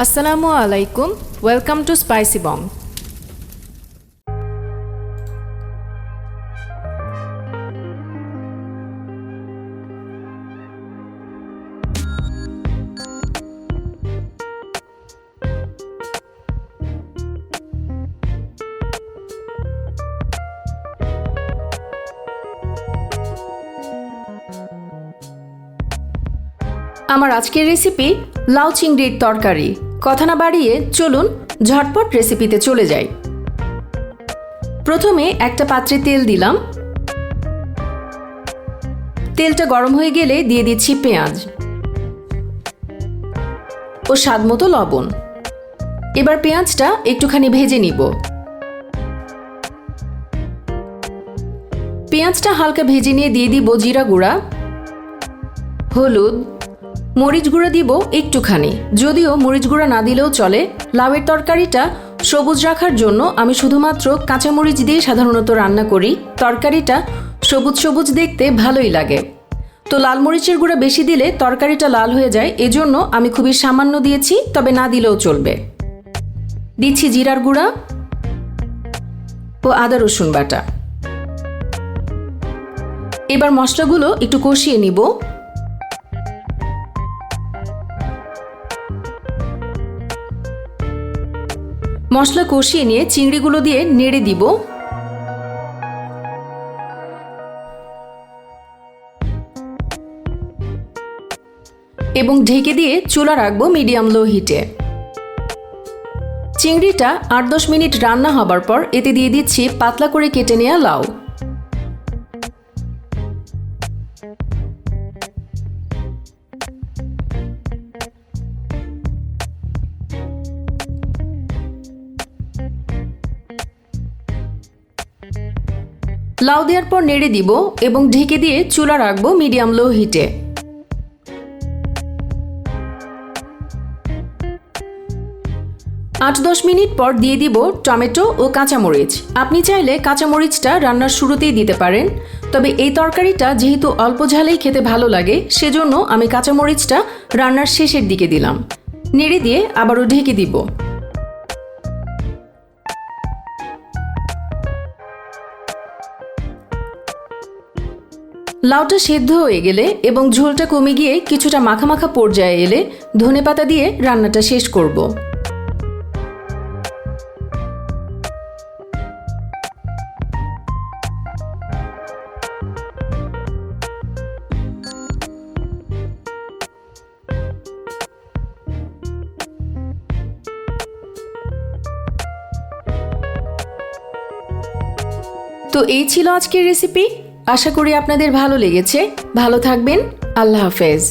আসসালামু আলাইকুম, welcome to spicy বং। আমার আজকের রেসিপি লাউ চিংড়ির তরকারি। কথা না বাড়িয়ে চলুন ঝটপট রেসিপিতে চলে যাই। প্রথমে একটা পাত্রে তেল দিলাম। তেলটা গরম হয়ে গেলে দিয়ে দিচ্ছি পেঁয়াজ ও স্বাদমতো লবণ। এবার পেঁয়াজটা একটুখানি ভেজে নিব। পেঁয়াজটা হালকা ভেজে নিয়ে দিয়ে দিব জিরা গুঁড়া, হলুদ, মরিচ গুঁড়া দিব একটুখানি, যদিও মরিচ গুঁড়া না দিলেও চলে। লাউয়ের তরকারিটা সবুজ রাখার জন্য আমি শুধুমাত্র কাঁচামরিচ দিয়ে সাধারণত রান্না করি। তরকারিটা সবুজ সবুজ দেখতে ভালোই লাগে। তো লাল মরিচের গুঁড়া বেশি দিলে তরকারিটা লাল হয়ে যায়, এজন্য আমি খুবই সামান্য দিয়েছি, তবে না দিলেও চলবে। দিচ্ছি জিরার গুঁড়া ও আদা রসুন বাটা। এবার মশলাগুলো একটু কষিয়ে নিব। মশলা কষিয়ে নিয়ে চিংড়িগুলো দিয়ে নেড়ে দিব। এবং ঢেকে দিয়ে চুলা রাখবো মিডিয়াম লো হিটে। চিংড়িটা 8-10 মিনিট রান্না হবার পর এতে দিয়ে দিচ্ছি পাতলা করে কেটে নেওয়া লাউ। লাউ দেওয়ার পর নেড়ে দিব এবং ঢেকে দিয়ে চুলা রাখবো মিডিয়াম লো হিটে। 8-10 মিনিট পর দিয়ে দিব টমেটো ও কাঁচামরিচ। আপনি চাইলে কাঁচামরিচটা রান্নার শুরুতেই দিতে পারেন, তবে এই তরকারিটা যেহেতু অল্প ঝালেই খেতে ভালো লাগে, সেজন্য আমি কাঁচামরিচটা রান্নার শেষের দিকে দিলাম। নেড়ে দিয়ে আবারও ঢেকে দিব। লাউটা সেদ্ধ হয়ে গেলে এবং ঝোলটা কমে গিয়ে কিছুটা মাখা মাখা পর্যায়ে এলে ধনেপাতা দিয়ে রান্নাটা শেষ করব। তো এই ছিল আজকের রেসিপি। আশা করি আপনাদের ভালো লেগেছে। ভালো থাকবেন। আল্লাহ হাফেজ।